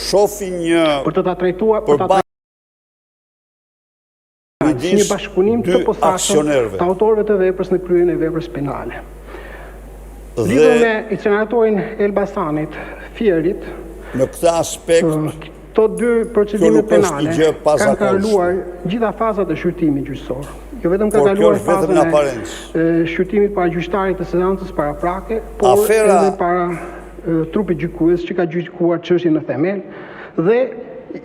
shofi një për të ta trajtuar si një bashkëpunim të posaçëm të autorëve të veprës në kryen e veprës penale. Lidhur me inceneratorin Elbasanit, Fierit, në këtë aspekt, këto dy procedime penale kanë kaluar gjitha fazat e shqyrtimit gjyqësor. Jo vetëm ka kaluar fazën e shqyrtimit para gjyqtarit të seancës paraprake, por edhe para trupit gjykues që ka gjykuar çështjen në themel dhe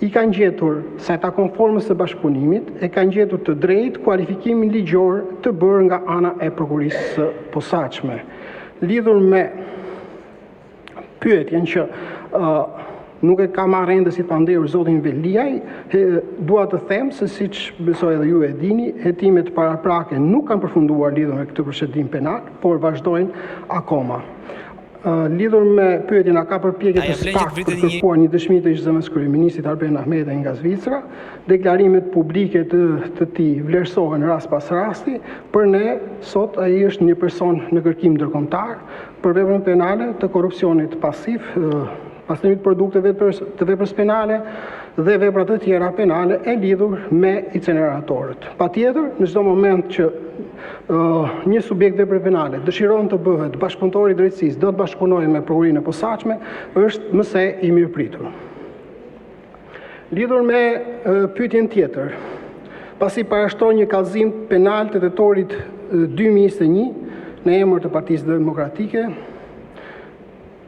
i kanë gjetur sa ata konformës së bashkëpunimit e kanë gjetur të drejtë kualifikimin ligjor të bërë nga ana e prokurisë së posaçme. Lidhur me pyetjen që nuk e ka marrë ende si pa nderur zotin Veliaj, dua të them se siç besoj edhe ju e dini, hetimet paraprake nuk kanë përfunduar lidhur me këtë procedim penal, por vazhdojnë akoma. Lidhur me pyetjen a ka përpjekje të SPAK për kërkuar një dëshmi të ish-zëvendës kryeministit Arben Ahmeta nga Zvicra, deklarimet publike të tij vlerësohen rast pas rasti, për ne sot ai është një person në kërkim ndërkombëtar për veprën penale të korrupsionit pasiv, pastrimit produkteve të veprës penale dhe veprat të tjera penale e lidhur me inceneratorët. Patjetër, në çdo moment që një subjekt vepre penale dëshiron të bëhet bashkëpunëtor i drejtësisë, do të bashkëpunojë me prokurinë e posaçme, është mëse i mirëpritur. Lidhur me pyetjen tjetër, pasi parashton një kallëzim penal të tetorit 2021 në emër të Partisë Demokratike,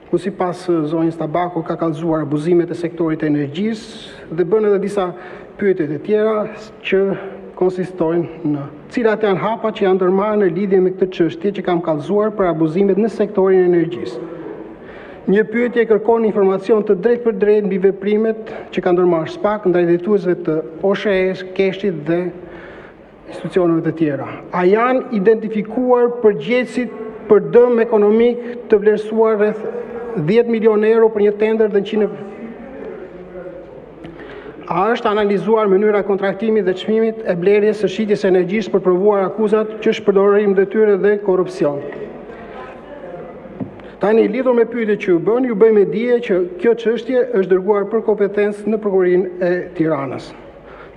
ku sipas zonjës Tabako ka kallëzuar abuzimet e sektorit të energjisë dhe bën edhe disa pyetje të tjera që konsistojnë në cilat janë hapat që janë ndërmarrë në lidhje me këtë çështje që kam kallëzuar për abuzimet në sektorin e energjisë. Një pyetje kërkon informacion të drejtë për drejtë mbi veprimet që ka ndërmarrë SPAK ndaj drejtuesve të OSHE-s, Keshit dhe institucioneve të tjera. A janë identifikuar përgjegjësit për dëm ekonomik të vlerësuar rreth 10 milion euro për një tender dhe 100. A është analizuar mënyra kontraktimit dhe çmimit e blerjes së shitjes së energjisë për provuar akuzat që është përdorim detyre dhe korrupsion? Tani, lidhur me pyetjet që ju bëjmë dije që kjo çështje është dërguar për kompetencë në Prokurinë e Tiranës.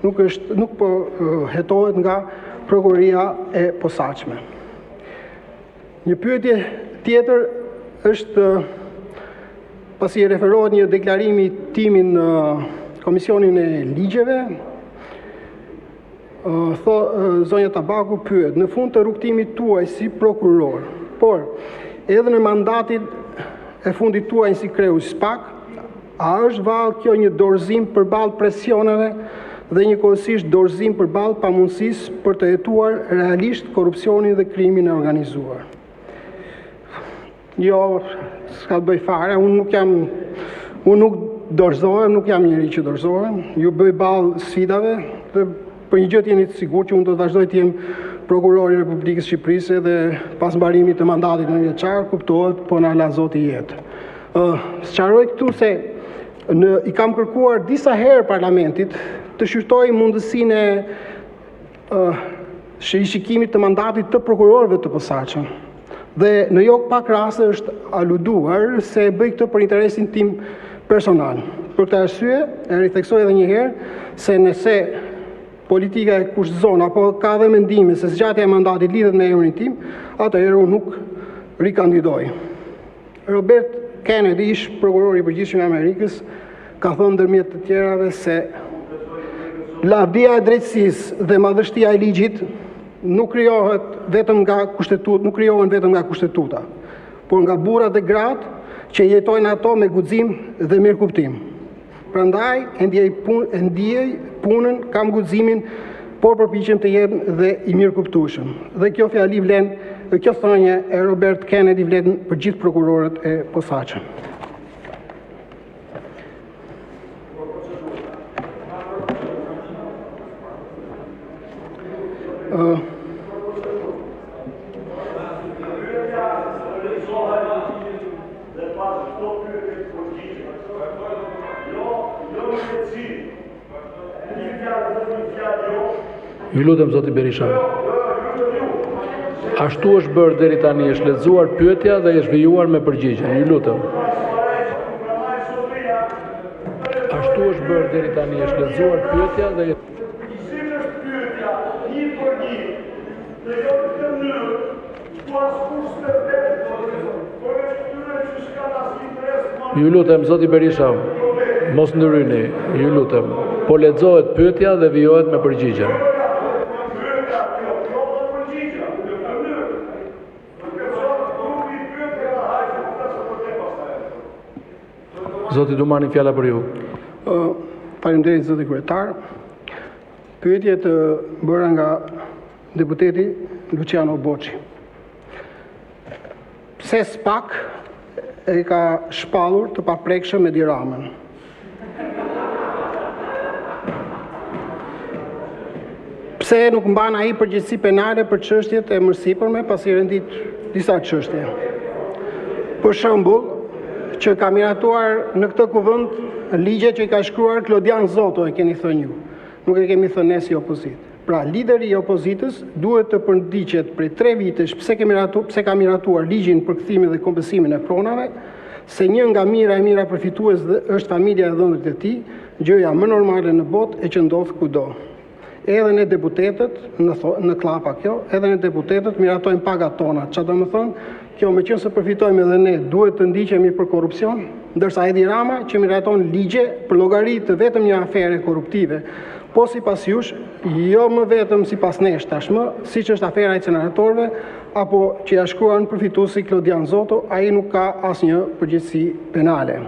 Nuk po hetohet nga Prokuria e Posaçme. Një pyetje tjetër është pasi referohet një deklarimi i timin në Komisionin e Ligjeve, zonja Tabaku pyet, në fund të rrugtimit tuaj si prokuror, por edhe në mandatin e fundit tuaj si kreu SPAK, a është vallë kjo një dorëzim përballë presioneve dhe njëkohësisht dorëzim përballë pamundësisë për të hetuar realisht korrupsionin dhe krimin e organizuar? Jo, s'ka të bëj fare, unë nuk dorëzohem, nuk jam njëri që dorëzohem, ju bëj ballë sfidave dhe për një gjë jeni të sigurt që unë do të vazhdoj të jem prokurori i Republikës së Shqipërisë dhe pas mbarimit të mandatit në vjeçar, kuptohet, po na la Zoti jetë. Sqaroj këtu se i kam kërkuar disa herë parlamentit të shqyrtoj mundësinë e shikimit të mandatit të prokurorëve të posaçëm. Dhe në jo pak raste është aluduar se e bëj këtë për interesin tim personal. Për këtë arsye, e ritheksoj edhe një herë se nëse politika e kushtëzon apo ka dhe mendime se zgjatja e mandatit lidhet me emrin tim, atëherë unë nuk rikandidoj. Robert Kennedy, ish prokurori i përgjithshëm i Amerikës, ka thënë ndërmjet të tjerave se lavdia e drejtësisë dhe madhështia e ligjit nuk krijohen vetëm nga kushtetuta, por nga burrat dhe gratë që jetojnë ato me guxim dhe mirëkuptim. Prandaj e ndiej punën, kam guximin, por përpiqem të jem dhe i mirëkuptueshëm. Dhe kjo fjali vlen, dhe kjo thënie e Robert Kennedy vlen për gjithë prokurorët e posaçëm. Ju lutem zoti Berisha. Ashtu është bërë deri tani, është lexuar pyetja dhe është vijuar me përgjigjen. Ju lutem. Ashtu është bërë deri tani, është lexuar pyetja dhe ju lutem zoti Berisha, mos ndryni, ju lutem. Po lexohet pyetja dhe vijohet me përgjigjen. Zoti Dumani, fjala për ju. Faleminderit zoti kryetar. Pyetje të bëra nga deputeti Luciano Boçi. Pse SPAK e ka shpallur të paprekshëm Edi Ramën? Pse nuk mban ai përgjegjësi penale për çështjet e mërsipërme pasi rendit disa çështje? Për shembull, që ka miratuar në këtë kuvend ligje që i ka shkruar Klodian Zoto, e keni thënë ju. Nuk e kemi thënë ne si opozitë. Pra, lideri i opozitës duhet të përndiqet prej 3 vitesh pse ka miratuar ligjin për kthimin dhe kompensimin e pronave, se një nga mira e mira përfitues është familja e dhëndrit e tij, gjëja më normale në botë e që ndodh kudo. Edhe ne deputetët, në klapa kjo, edhe ne deputetët miratojmë pagat tona. Çfarë do të thonë? Kjo me qenë se përfitojmë edhe ne, duhet të ndiqemi për korrupsion, ndërsa Edi Rama që miraton ligje për llogari të vetëm një afere korruptive, po sipas jush, jo më vetëm sipas nesh tashmë, siç është afera e inceneratorëve, apo që ja shkruan përfituesi Klodian Zoto, ai nuk ka asnjë përgjegjësi penale.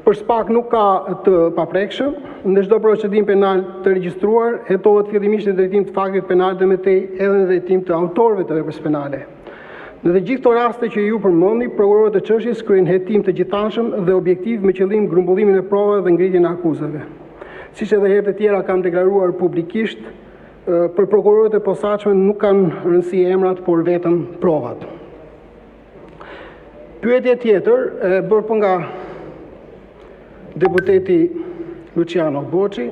Për SPAK nuk ka të paprekshëm, në çdo procedim penal të regjistruar hetohet fillimisht në drejtim të faktit penal dhe mëtej edhe në drejtim të autorëve të veprës penale. Në të gjithë këto raste që ju përmendni, prokurorët e çështjes kryejnë hetim të gjithanshëm dhe objektiv me qëllim grumbullimin e provave dhe ngritjen e akuzave. Siç edhe herët e tjera kam deklaruar publikisht, për prokurorët e posaçme nuk kanë rëndësi emrat, por vetëm provat. Pyetje tjetër e bërë po nga deputeti Luciano Boçi.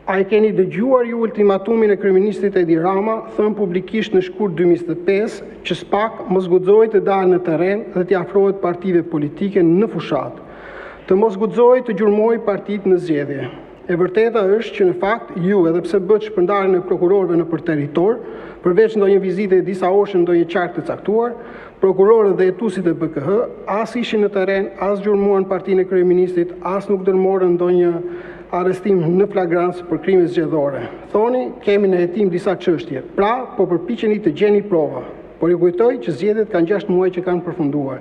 A e keni dëgjuar ju ultimatumin e kryeministrit Edi Rama, thënë publikisht në shkurt 2025, që SPAK mos guxojë të dalë në terren dhe të afrohet partive politike në fushat, të mos guxojë të gjurmojë partitë në zgjedhje. E vërteta është që në fakt ju, edhe pse bëhet shpërndarjen e prokurorëve nëpër territor, përveç ndonjë vizite disa orësh në ndonjë qark të caktuar, prokurorët dhe hetuesit e BKH as ishin në terren, as gjurmuan partinë e kryeministrit, as nuk dërmorën ndonjë arrestim në flagrancë për krime zgjedhore. Thoni, kemi në hetim disa çështje. Pra, po përpiqeni të gjeni prova. Por ju kujtoj që zgjedhjet kanë 6 muaj që kanë përfunduar.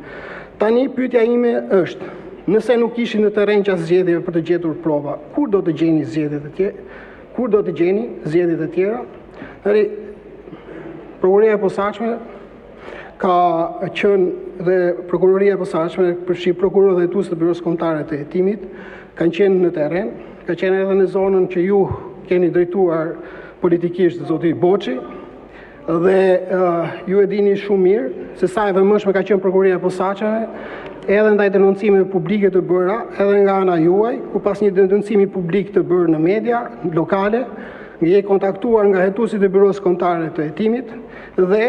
Tani pyetja ime është, nëse nuk ishin në terren gjatë zgjedhjeve për të gjetur prova, kur do të gjeni zgjedhjet e tjera? Kur do të gjeni zgjedhjet e tjera? Prokuroria e posaçme ka qenë dhe prokuroria e posaçme, përfshi prokurorë dhe hetues të byros kombëtare të hetimit, kanë qenë në terren, ka qenë edhe në zonën që ju keni drejtuar politikisht, zoti Boçi, dhe ju e dini shumë mirë se sa e vëmendshme ka qenë prokuroria e posaçme, edhe ndaj denoncimeve publike të bëra, edhe nga ana juaj, ku pas një denoncimi publik të bërë në media lokale, je kontaktuar nga hetuesit e byros kombëtare të hetimit dhe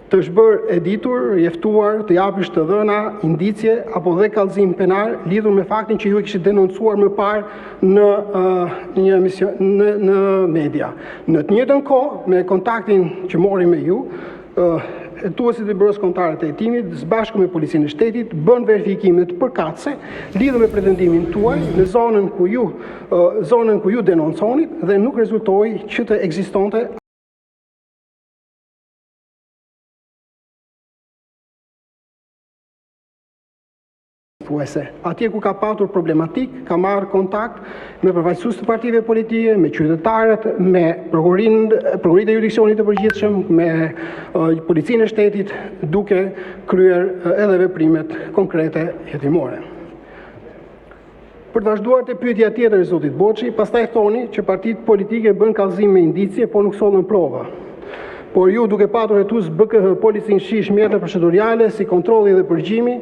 të është bërë e ditur, jeftuar, të japësh të dhëna, indicie apo dhe kallëzim penal lidhur me faktin që ju e kishit denoncuar më parë në një emision në media. Në të njëjtën kohë, me kontaktin që mori me ju, hetuesit e byros kombëtare të hetimit, së bashku me policinë e shtetit, bën verifikime të përkatëse lidhur me pretendimin tuaj në zonën ku ju denonconit dhe nuk rezultoi që të ekzistonte atje ku ka patur problematik, ka marrë kontakt me përfaqësues të partive politike, me qytetarët, me prokuroritë e jurisdiksionit të përgjithshëm, me policinë e shtetit, duke kryer edhe veprimet konkrete hetimore. Për të vazhduar te pyetja tjetër e zotit Boçi, pastaj thoni që partitë politike bën kallëzim me indicie, por nuk sollën prova. Por ju, duke patur hetues BKH, policinë shish, mjete procedurale, si kontrolli dhe përgjimi,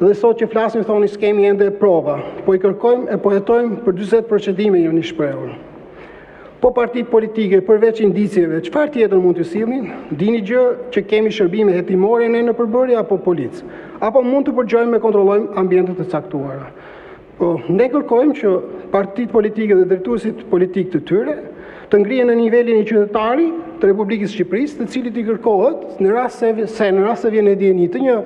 dhe sot që flasim thoni s'kemi ende prova, po i kërkojmë e po jetojmë për 40 procedime jeni shprehur. Po partitë politike përveç indicieve, çfarë tjetër mund t'ju sillnin? Dini gjë që kemi shërbime hetimore ne në përbërje apo policë? apo mund të përgjojmë me kontrollojmë ambientet e caktuara. Po, ne kërkojmë që partitë politike dhe drejtuesit politik të tyre të ngrihen në nivelin e qytetari të Republikës së Shqipërisë, të cilit i kërkohet në rast se vjen e dieni të një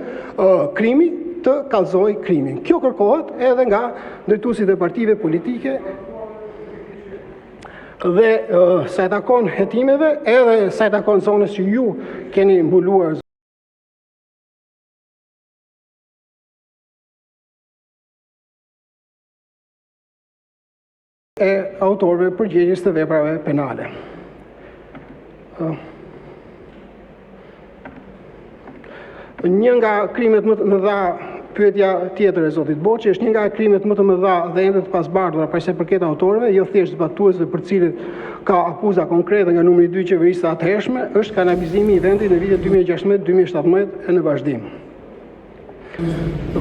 krimi të kallëzojë krimin. Kjo kërkohet edhe nga drejtuesit e partive politike dhe sa i takon hetimeve, edhe sa i takon zonës që ju keni mbuluar e autorëve përgjegjës të veprave penale. Një nga krimet më të mëdha, pyetja tjetër e zotit Boçi, është një nga krimet më të mëdha dhe ende të pasbardhura për sa i përket autorëve, jo thjesht zbatuesve për cilët ka akuza konkrete nga numri 2 qeverisë së atëhershme, është kanalizimi i vendit në vitet 2016-2017 e në vazhdim.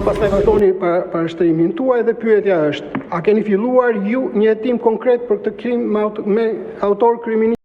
Pastaj vazhdoni për shtrimin tuaj dhe pyetja është, a keni filluar ju një hetim konkret për këtë krim me autor kriminal?